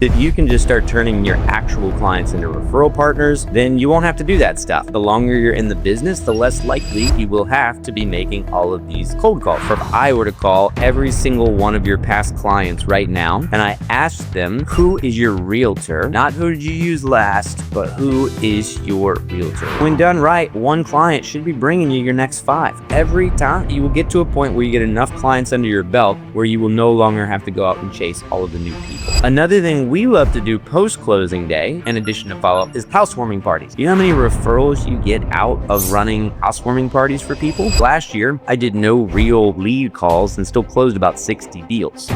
If you can just start turning your actual clients into referral partners, then you won't have to do that stuff. The longer you're in the business, the less likely you will have to be making all of these cold calls. If I were to call every single one of your past clients right now, and I asked them, who is your realtor? Not who did you use last, but who is your realtor? When done right, one client should be bringing you your next 5. Every time you will get to a point where you get enough clients under your belt where you will no longer have to go out and chase all of the new people. Another thing we love to do post-closing day, in addition to follow-up, is housewarming parties. You know how many referrals you get out of running housewarming parties for people? Last year, I did no real lead calls and still closed about 60 deals.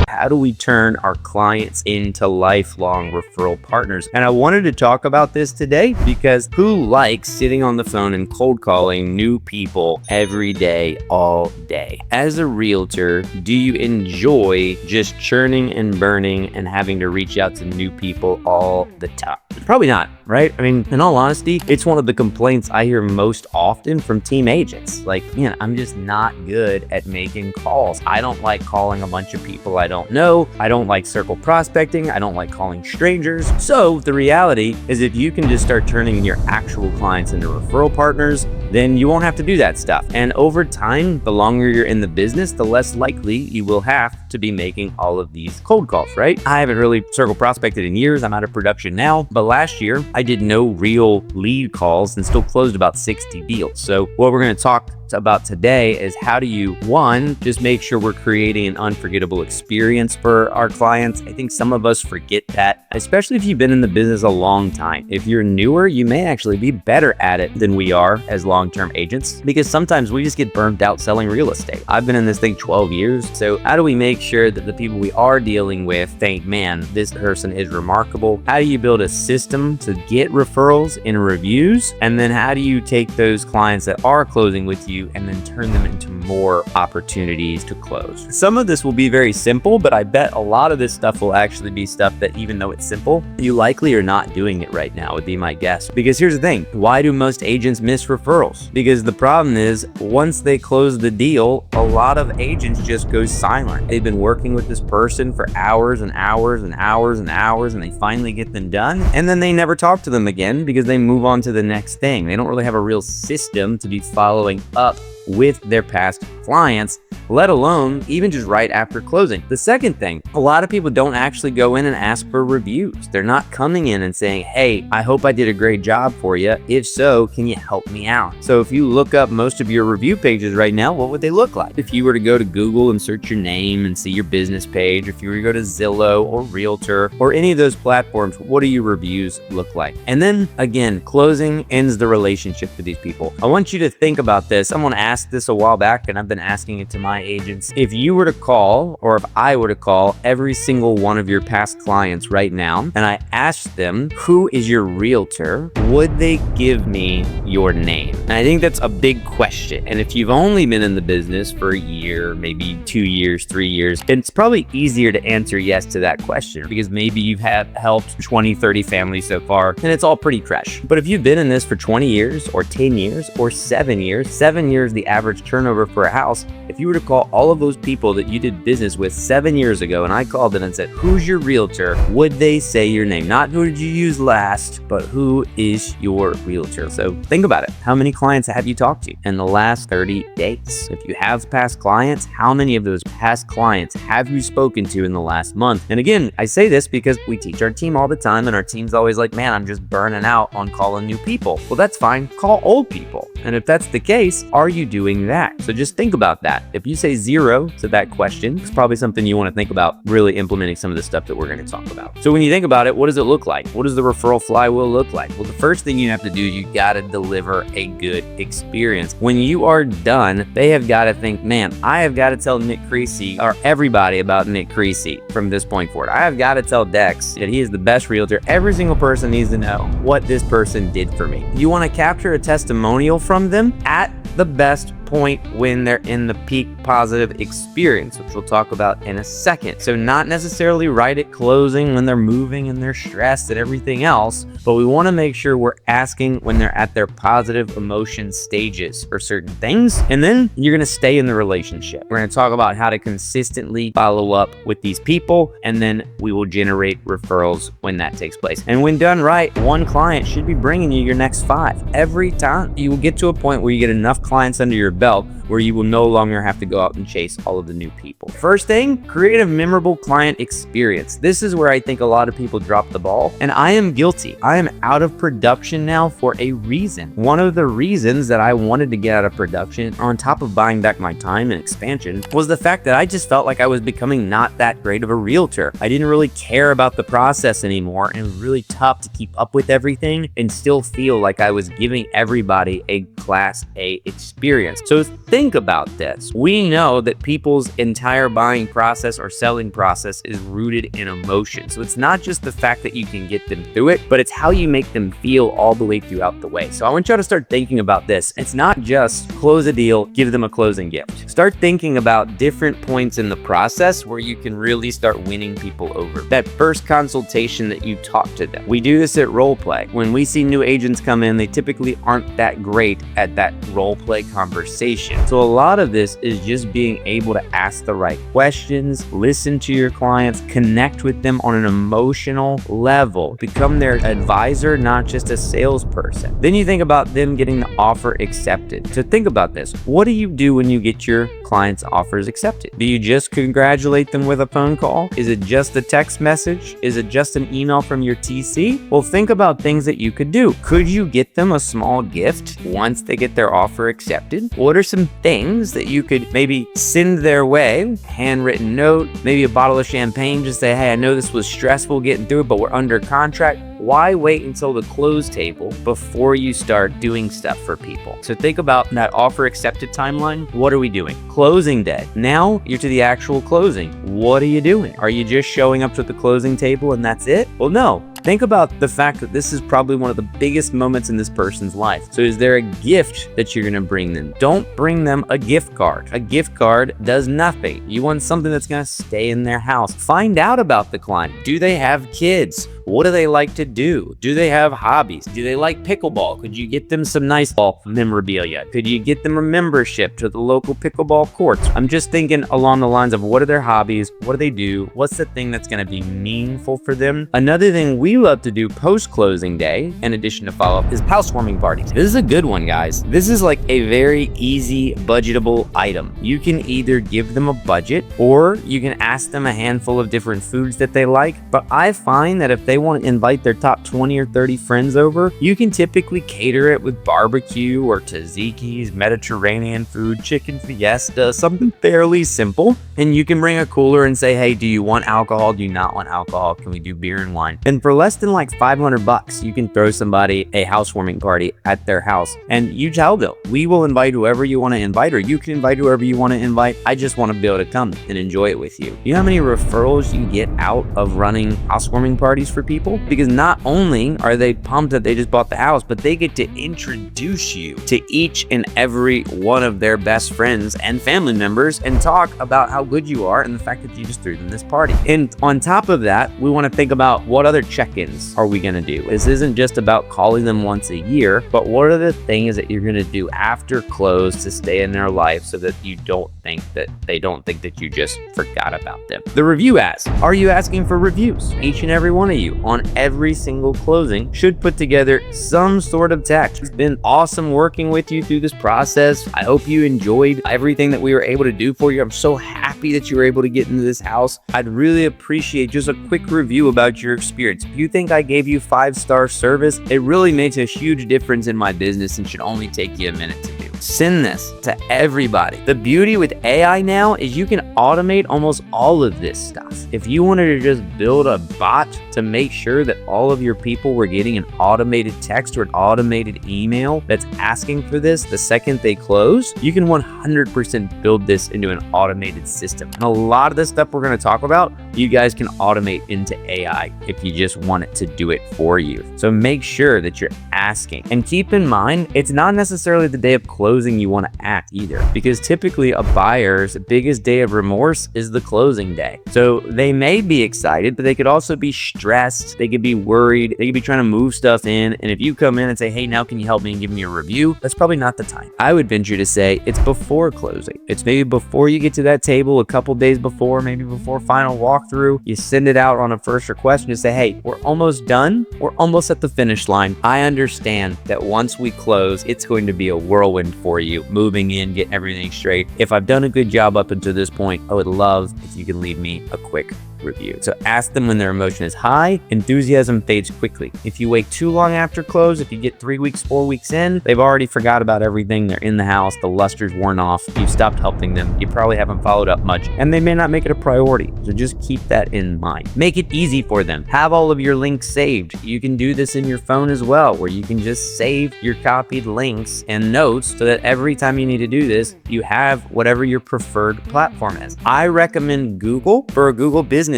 How do we turn our clients into lifelong referral partners? And I wanted to talk about this today because who likes sitting on the phone and cold calling new people every day, all day? As a realtor, do you enjoy just churning and burning and having to reach out to new people all the time? Probably not, right? I mean, in all honesty, it's one of the complaints I hear most often from team agents. Like, I'm just not good at making calls. I don't like calling a bunch of people I don't know. I don't like circle prospecting. I don't like calling strangers. So the reality is if you can just start turning your actual clients into referral partners, then you won't have to do that stuff. And over time, the longer you're in the business, the less likely you will have to be making all of these cold calls, right? I haven't really circle prospected in years. I'm out of production now, but last year I did no real lead calls and still closed about 60 deals. So what we're going to talk about today is how do you, one, just make sure we're creating an unforgettable experience for our clients. I think some of us forget that, especially if you've been in the business a long time. If you're newer, you may actually be better at it than we are as long-term agents, because sometimes we just get burnt out selling real estate. I've been in this thing 12 years. So how do we make sure that the people we are dealing with think, man, this person is remarkable? How do you build a system to get referrals and reviews? And then how do you take those clients that are closing with you and then turn them into more opportunities to close? Some of this will be very simple, but I bet a lot of this stuff will actually be stuff that, even though it's simple, you likely are not doing it right now, would be my guess. Because here's the thing, why do most agents miss referrals? Because the problem is, once they close the deal, a lot of agents just go silent. They've been working with this person for hours and hours and hours and hours, and they finally get them done, and then they never talk to them again because they move on to the next thing. They don't really have a real system to be following up with their past clients, let alone even just right after closing. The second thing, a lot of people don't actually go in and ask for reviews. They're not coming in and saying, hey, I hope I did a great job for you. If so, can you help me out? So if you look up most of your review pages right now, what would they look like? If you were to go to Google and search your name and see your business page, if you were to go to Zillow or Realtor or any of those platforms, what do your reviews look like? And then again, closing ends the relationship with these people. I want you to think about this. Someone asked this a while back, and I've been asking it to my agents. If you were to call, or if I were to call every single one of your past clients right now, and I asked them, who is your realtor, would they give me your name? And I think that's a big question. And if you've only been in the business for a year, maybe 2 years, 3 years, it's probably easier to answer yes to that question because maybe you've helped 20, 30 families so far, and it's all pretty fresh. But if you've been in this for 20 years or 10 years or 7 years, the average turnover for a house, if you were to call all of those people that you did business with 7 years ago, and I called in and said, who's your realtor, would they say your name? Not who did you use last, but who is your realtor? So think about it. How many clients have you talked to in the last 30 days? If you have past clients, how many of those past clients have you spoken to in the last month? And again, I say this because we teach our team all the time, and our team's always like, man, I'm just burning out on calling new people. Well, that's fine. Call old people. And if that's the case, are you doing that? So just think about that. If you say 0 to that question, it's probably something you want to think about really implementing some of the stuff that we're going to talk about. So when you think about it, what does it look like? What does the referral flywheel look like? Well, the first thing you have to do, you got to deliver a good experience. When you are done, they have got to think, man, I have got to tell Nick Creasy or everybody about Nick Creasy from this point forward. I have got to tell Dex that he is the best realtor. Every single person needs to know what this person did for me. You want to capture a testimonial from them at the best point when they're in the peak positive experience, which we'll talk about in a second. So not necessarily right at closing when they're moving and they're stressed and everything else, but we want to make sure we're asking when they're at their positive emotion stages for certain things. And then you're going to stay in the relationship. We're going to talk about how to consistently follow up with these people, and then we will generate referrals when that takes place. And when done right, one client should be bringing you your next 5 every time. You will get to a point where you get enough clients under your belt where you will no longer have to go out and chase all of the new people. First thing, create a memorable client experience. This is where I think a lot of people drop the ball, and I am guilty. I am out of production now for a reason. One of the reasons that I wanted to get out of production, on top of buying back my time and expansion, was the fact that I just felt like I was becoming not that great of a realtor. I didn't really care about the process anymore, and it was really tough to keep up with everything and still feel like I was giving everybody a Class A experience. So think about this. We know that people's entire buying process or selling process is rooted in emotion. So it's not just the fact that you can get them through it, but it's how you make them feel all the way throughout the way. So I want y'all to start thinking about this. It's not just close a deal, give them a closing gift. Start thinking about different points in the process where you can really start winning people over. That first consultation that you talk to them. We do this at role play. When we see new agents come in, they typically aren't that great at that role play conversation. So a lot of this is just being able to ask the right questions, listen to your clients, connect with them on an emotional level, become their advisor, not just a salesperson. Then you think about them getting the offer accepted. So think about this. What do you do when you get your clients' offers accepted? Do you just congratulate them with a phone call? Is it just a text message? Is it just an email from your TC? Well, think about things that you could do. Could you get them a small gift once they get their offer accepted? What are some things that you could maybe send their way? Handwritten note, maybe a bottle of champagne, just say, hey, I know this was stressful getting through it, but we're under contract. Why wait until the close table before you start doing stuff for people? So think about that offer accepted timeline. What are we doing? Closing day. Now you're to the actual closing. What are you doing? Are you just showing up to the closing table and that's it? Well, no. Think about the fact that this is probably one of the biggest moments in this person's life. So is there a gift that you're gonna bring them? Don't bring them a gift card. A gift card does nothing. You want something that's gonna stay in their house. Find out about the client. Do they have kids? What do they like to do? Do they have hobbies? Do they like pickleball? Could you get them some nice ball memorabilia? Could you get them a membership to the local pickleball courts? I'm just thinking along the lines of what are their hobbies? What do they do? What's the thing that's going to be meaningful for them? Another thing we love to do post-closing day, in addition to follow-up, is housewarming parties. This is a good one, guys. This is like a very easy, budgetable item. You can either give them a budget or you can ask them a handful of different foods that they like. But I find that if they want to invite their top 20 or 30 friends over, you can typically cater it with barbecue or tzatziki's, Mediterranean food, chicken fiesta, something fairly simple. And you can bring a cooler and say, hey, do you want alcohol? Do you not want alcohol? Can we do beer and wine? And for less than like $500, you can throw somebody a housewarming party at their house. And you tell them, we will invite whoever you want to invite, or you can invite whoever you want to invite. I just want to be able to come and enjoy it with you. You know how many referrals you get out of running housewarming parties for people? Because not only are they pumped that they just bought the house, but they get to introduce you to each and every one of their best friends and family members and talk about how good you are and the fact that you just threw them this party. And on top of that, we want to think about what other check-ins are we going to do. This isn't just about calling them once a year, but what are the things that you're going to do after close to stay in their life so that you don't think that they don't think that you just forgot about them. The review ask. Are you asking for reviews? Each and every one of you on every single closing should put together some sort of text. It's been awesome working with you through this process. I hope you enjoyed everything that we were able to do for you. I'm so happy that you were able to get into this house. I'd really appreciate just a quick review about your experience. If you think I gave you 5-star service, it really makes a huge difference in my business and should only take you a minute to do. Send this to everybody. The beauty with AI now is you can automate almost all of this stuff. If you wanted to just build a bot to make sure that all of your people were getting an automated text or an automated email that's asking for this the second they close, you can 100% build this into an automated system. And a lot of the stuff we're going to talk about, you guys can automate into AI if you just want it to do it for you. So make sure that you're asking. And keep in mind, it's not necessarily the day of closing closing you want to act either, because typically a buyer's biggest day of remorse is the closing day. So they may be excited, but they could also be stressed. They could be worried. They could be trying to move stuff in. And if you come in and say, hey, now can you help me and give me a review? That's probably not the time. I would venture to say it's before closing. It's maybe before you get to that table, a couple days before, maybe before final walkthrough. You send it out on a first request and just say, hey, we're almost done. We're almost at the finish line. I understand that once we close, it's going to be a whirlwind for you, moving in, getting everything straight. If I've done a good job up until this point, I would love if you can leave me a quick review. So ask them when their emotion is high. Enthusiasm fades quickly. If you wait too long after close, if you get 3 weeks, 4 weeks in, they've already forgot about everything. They're in the house. The luster's worn off. You've stopped helping them. You probably haven't followed up much, and they may not make it a priority. So just keep that in mind. Make it easy for them. Have all of your links saved. You can do this in your phone as well, where you can just save your copied links and notes so that every time you need to do this, you have whatever your preferred platform is. I recommend Google for a Google business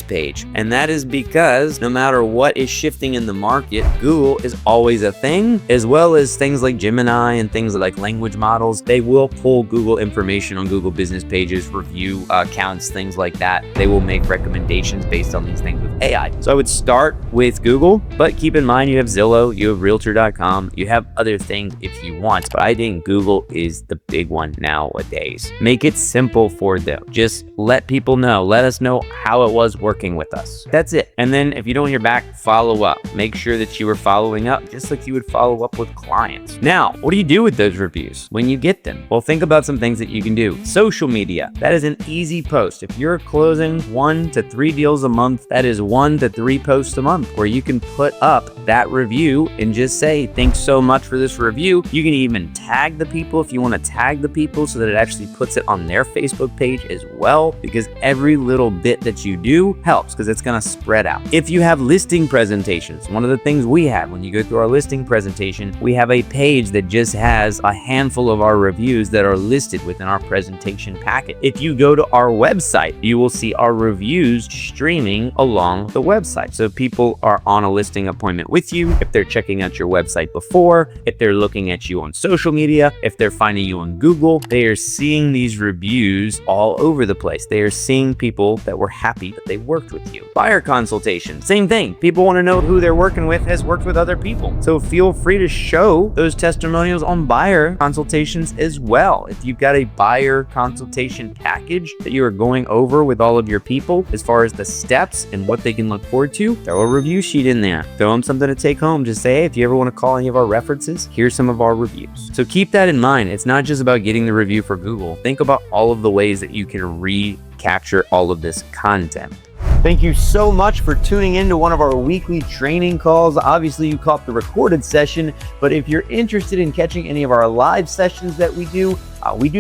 page, and that is because no matter what is shifting in the market, Google is always a thing, as well as things like Gemini and things like language models. They will pull Google information on Google business pages, review accounts, things like that. They will make recommendations based on these things with AI. So I would start with Google, but keep in mind you have Zillow, you have Realtor.com, you have other things if you want, but I think Google is the big one nowadays. Make it simple for them. Just let people know. Let us know how it was working with us. That's it. And then if you don't hear back, follow up. Make sure that you are following up just like you would follow up with clients. Now, what do you do with those reviews when you get them? Well, think about some things that you can do. Social media. That is an easy post. If you're closing 1 to 3 deals a month, that is 1 to 3 posts a month where you can put up that review and just say, thanks so much for this review. You can even tag the people if you want to tag the people so that it actually puts it on their Facebook page as well, because every little bit that you do helps, because it's going to spread out. If you have listing presentations, one of the things we have when you go through our listing presentation, we have a page that just has a handful of our reviews that are listed within our presentation packet. If you go to our website, you will see our reviews streaming along the website. So people are on a listing appointment with you, if they're checking out your website before, if they're looking at you on social media, if they're finding you on Google, they are seeing these reviews all over the place. They are seeing people that were happy that they worked with you. Buyer consultation, same thing. People want to know who they're working with has worked with other people. So feel free to show those testimonials on buyer consultations as well. If you've got a buyer consultation package that you are going over with all of your people as far as the steps and what they can look forward to, throw a review sheet in there. Throw them something to take home. Just say, hey, if you ever want to call any of our references, here's some of our reviews. So keep that in mind. It's not just about getting the review for Google. Think about all of the ways that you can recapture all of this content. Thank you so much for tuning in to one of our weekly training calls. Obviously, you caught the recorded session, but if you're interested in catching any of our live sessions that we do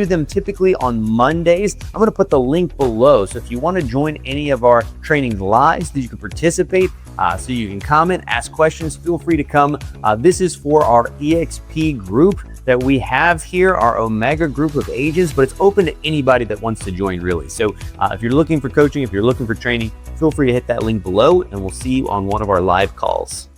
them typically on Mondays. I'm going to put the link below. So if you want to join any of our trainings live so that you can participate, so you can comment, ask questions, feel free to come. This is for our EXP group that we have here, our Omega group of agents, but it's open to anybody that wants to join, really. So if you're looking for coaching, if you're looking for training, feel free to hit that link below, and we'll see you on one of our live calls.